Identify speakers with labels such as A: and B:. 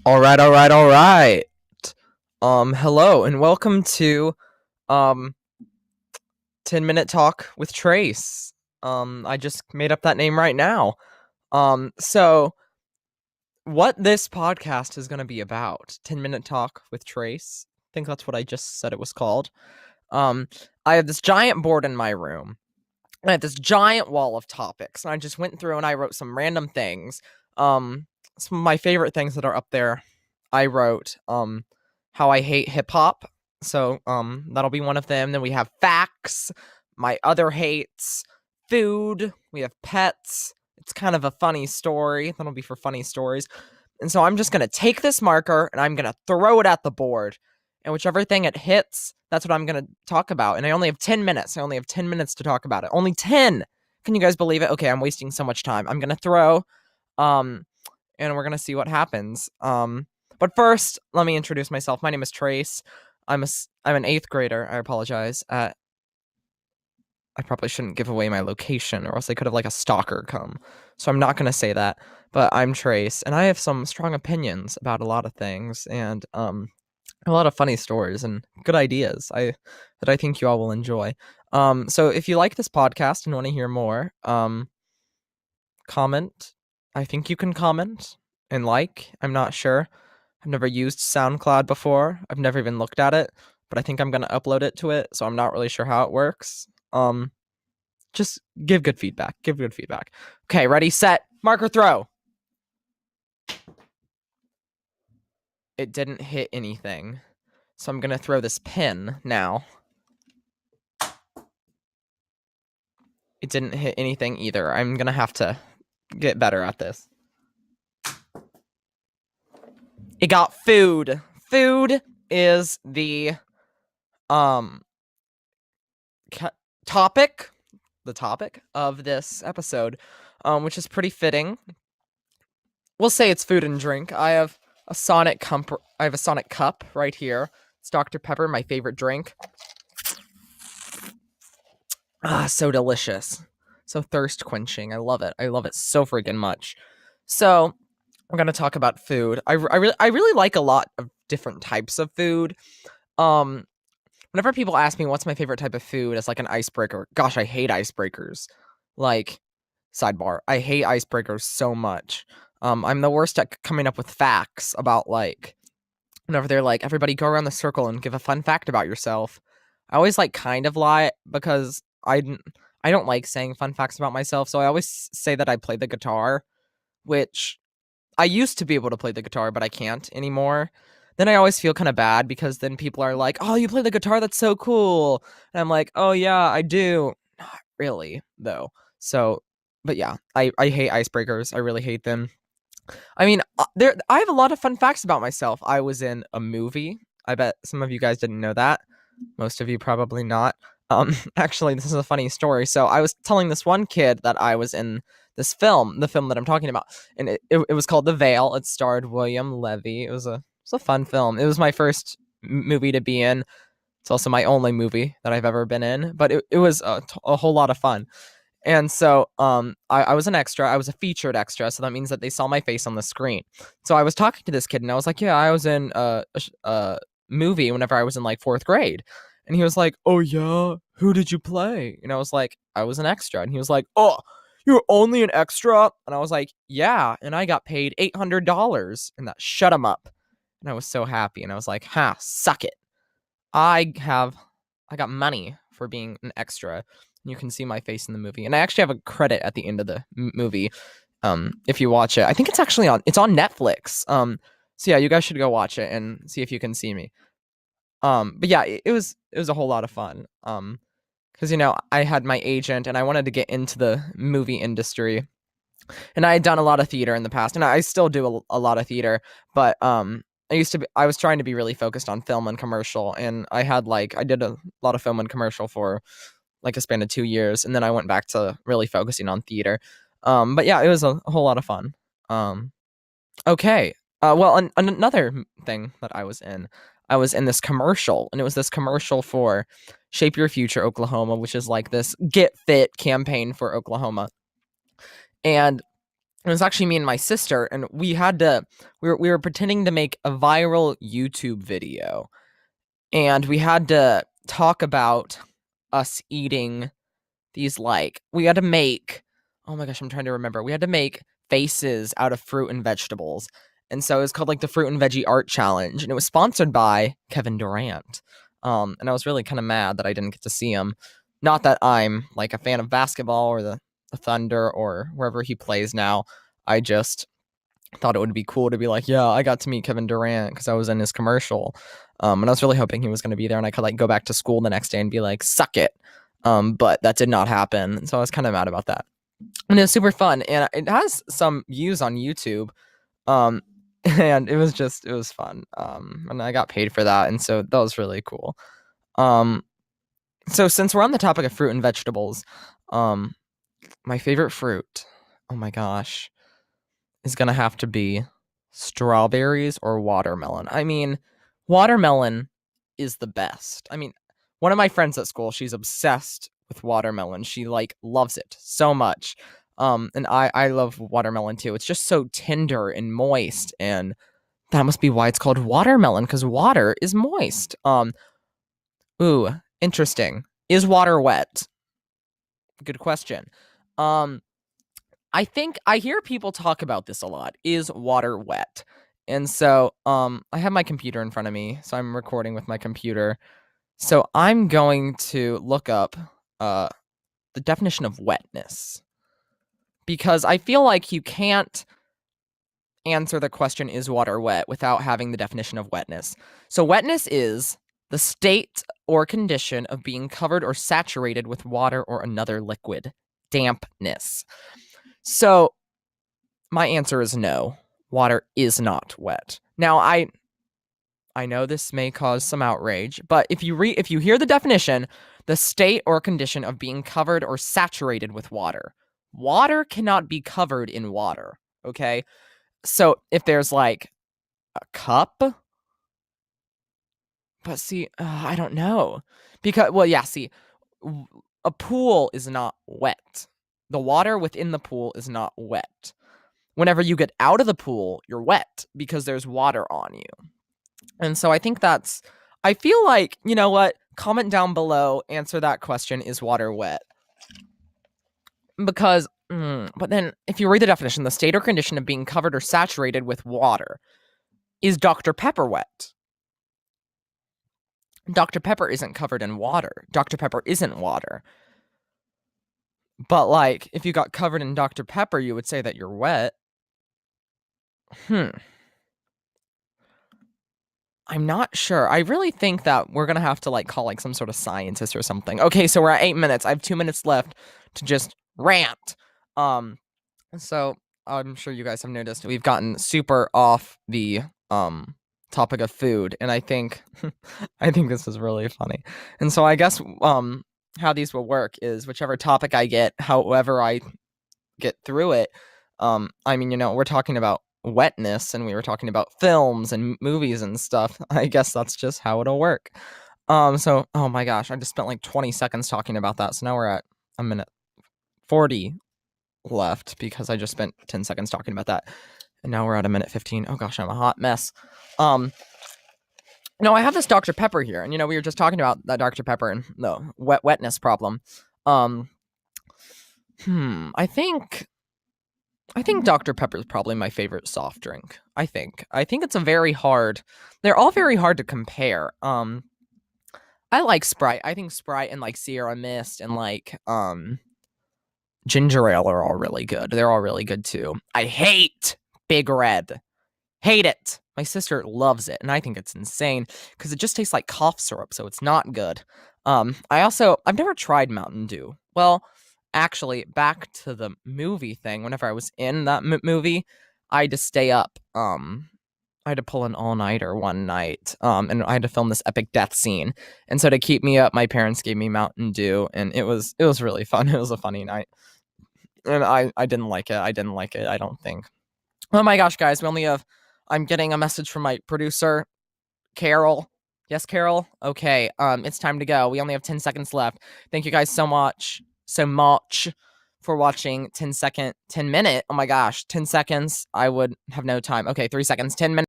A: All right, all right, all right. Hello and welcome to um 10-minute talk with Trace. I just made up that name right now. So what this podcast is going to be about, 10-minute talk with Trace. I think that's what I just said it was called. Um I have this giant board in my room. I have this giant wall of topics, and I just went through and I wrote some random things. Some of my favorite things that are up there. I wrote how I hate hip hop. So that'll be one of them. Then we have facts, my other hates, food, we have pets. It's kind of a funny story. That'll be for funny stories. And so I'm just going to take this marker and I'm going to throw it at the board. And whichever thing it hits, that's what I'm going to talk about. And I only have 10 minutes. I only have 10 minutes to talk about it. Only 10. Can you guys believe it? Okay, I'm wasting so much time. I'm going to throw and we're going to see what happens. But first, let me introduce myself. My name is Trace. I'm an 8th grader. I apologize. I probably shouldn't give away my location, or else I could have like a stalker come. So I'm not going to say that. But I'm Trace, and I have some strong opinions about a lot of things, and a lot of funny stories and good ideas that I think you all will enjoy. So if you like this podcast and want to hear more, comment. I think you can comment and like. I'm not sure. I've never used SoundCloud before. I've never even looked at it, but I think I'm gonna upload it to it, so I'm not really sure how it works. Just give good feedback. Give good feedback. Okay, ready, set, marker, throw. It didn't hit anything, so I'm gonna throw this pin now. It didn't hit anything either. I'm gonna have to get better at this. It got food. Food is the topic of this episode, which is pretty fitting. We'll say it's food and drink. I have a Sonic cup right here. It's Dr. Pepper, my favorite drink. Ah, so delicious. So thirst quenching. I love it. I love it so freaking much. So we're gonna talk about food. I really like a lot of different types of food. Whenever people ask me what's my favorite type of food as like an icebreaker, gosh, I hate icebreakers. Like, sidebar, I hate icebreakers so much. I'm the worst at coming up with facts about, like, whenever they're like, everybody go around the circle and give a fun fact about yourself. I always like kind of lie because I don't like saying fun facts about myself. So I always say that I play the guitar, which I used to be able to play the guitar, but I can't anymore. Then I always feel kind of bad because then people are like, "Oh, you play the guitar? That's so cool." And I'm like, "Oh yeah, I do." Not really, though. So, but yeah, I hate icebreakers. I really hate them. I mean, I have a lot of fun facts about myself. I was in a movie. I bet some of you guys didn't know that. Most of you probably not. Actually, this is a funny story. So I was telling this one kid that I was in this film, the film that I'm talking about, and it was called The Veil. It starred William Levy. It was a fun film. It was my first movie to be in. It's also my only movie that I've ever been in, but it was a whole lot of fun. And so I was an extra. I was a featured extra, so that means that they saw my face on the screen. So I was talking to this kid, and I was like, "Yeah, I was in a movie whenever I was in like 4th grade." And he was like, "Oh yeah, who did you play?" And I was like, "I was an extra." And he was like, "Oh, you're only an extra?" And I was like, "Yeah, and I got paid $800." And that shut him up. And I was so happy. And I was like, "Ha, suck it. I got money for being an extra." You can see my face in the movie, and I actually have a credit at the end of the movie. If you watch it, I think it's actually on Netflix. So yeah, you guys should go watch it and see if you can see me. But yeah, it was a whole lot of fun. Because I had my agent, and I wanted to get into the movie industry, and I had done a lot of theater in the past, and I still do a lot of theater, but I was trying to be really focused on film and commercial, and I did a lot of film and commercial for like a span of 2 years, and then I went back to really focusing on theater. But yeah, it was a whole lot of fun. Okay. Well, another thing that I was in this commercial, and it was this commercial for Shape Your Future Oklahoma, which is like this Get Fit campaign for Oklahoma. And It was actually me and my sister, and we were pretending to make a viral YouTube video, and we had to talk about us eating these, like, we had to make, oh my gosh, I'm trying to remember. We had to make faces out of fruit and vegetables. And so it was called like the Fruit and Veggie Art Challenge, and it was sponsored by Kevin Durant. And I was really kind of mad that I didn't get to see him. Not that I'm like a fan of basketball or the Thunder or wherever he plays now. I just thought it would be cool to be like, yeah, I got to meet Kevin Durant because I was in his commercial. And I was really hoping he was going to be there and I could like go back to school the next day and be like, suck it. But that did not happen. So I was kind of mad about that. And it was super fun. And it has some views on YouTube. And it was fun. And I got paid for that. And so that was really cool. So since we're on the topic of fruit and vegetables, my favorite fruit, oh my gosh, is going to have to be strawberries or watermelon. I mean, watermelon is the best. I mean, one of my friends at school, she's obsessed with watermelon. She like loves it so much. And I love watermelon too. It's just so tender and moist, and that must be why it's called watermelon, because water is moist. Ooh, interesting. Is water wet? Good question. I think I hear people talk about this a lot. Is water wet? And so I have my computer in front of me, so I'm recording with my computer. So I'm going to look up the definition of wetness, because I feel like you can't answer the question, is water wet, without having the definition of wetness. So wetness is the state or condition of being covered or saturated with water or another liquid. Dampness. So my answer is no. Water is not wet. Now I know this may cause some outrage, but if you hear the definition, the state or condition of being covered or saturated with water. Water cannot be covered in water, okay? So if there's like a cup, but see, I don't know. Because, well, yeah, see, a pool is not wet. The water within the pool is not wet. Whenever you get out of the pool, you're wet because there's water on you. And so I think I feel like, you know what? Comment down below, answer that question, is water wet? Because, but then if you read the definition, the state or condition of being covered or saturated with water, is Dr. Pepper wet? Dr. Pepper isn't covered in water. Dr. Pepper isn't water. But, like, if you got covered in Dr. Pepper, you would say that you're wet. I'm not sure. I really think that we're gonna have to, like, call, like, some sort of scientist or something. Okay, so we're at 8 minutes. I have 2 minutes left to just rant. So I'm sure you guys have noticed we've gotten super off the, topic of food, and I think I think this is really funny. And so I guess, how these will work is whichever topic I get, however I get through it, I mean, we're talking about wetness and we were talking about films and movies and stuff. I guess that's just how it'll work. So, oh my gosh, I just spent like 20 seconds talking about that. So now we're at a minute 40 left because I just spent 10 seconds talking about that. And now we're at a minute 15. Oh gosh, I'm a hot mess. No, I have this Dr. Pepper here, and we were just talking about that Dr. Pepper and the wetness problem. I think Dr. Pepper is probably my favorite soft drink. I think it's they're all very hard to compare. I like Sprite. I think Sprite and like Sierra Mist and like ginger ale are all really good. They're all really good too. I hate Big Red. Hate it. My sister loves it, and I think it's insane because it just tastes like cough syrup, so it's not good. I've never tried Mountain Dew. Well, actually, back to the movie thing. Whenever I was in that movie, I had to stay up. I had to pull an all-nighter one night, and I had to film this epic death scene. And so to keep me up, my parents gave me Mountain Dew, and it was really fun. It was a funny night, and I didn't like it. I didn't like it. I don't think. Oh my gosh, guys, I'm getting a message from my producer, Carol. Yes, Carol? Okay, it's time to go. We only have 10 seconds left. Thank you guys so much for watching 10 minute. Oh my gosh, 10 seconds. I would have no time. Okay, 3 seconds, 10 minutes.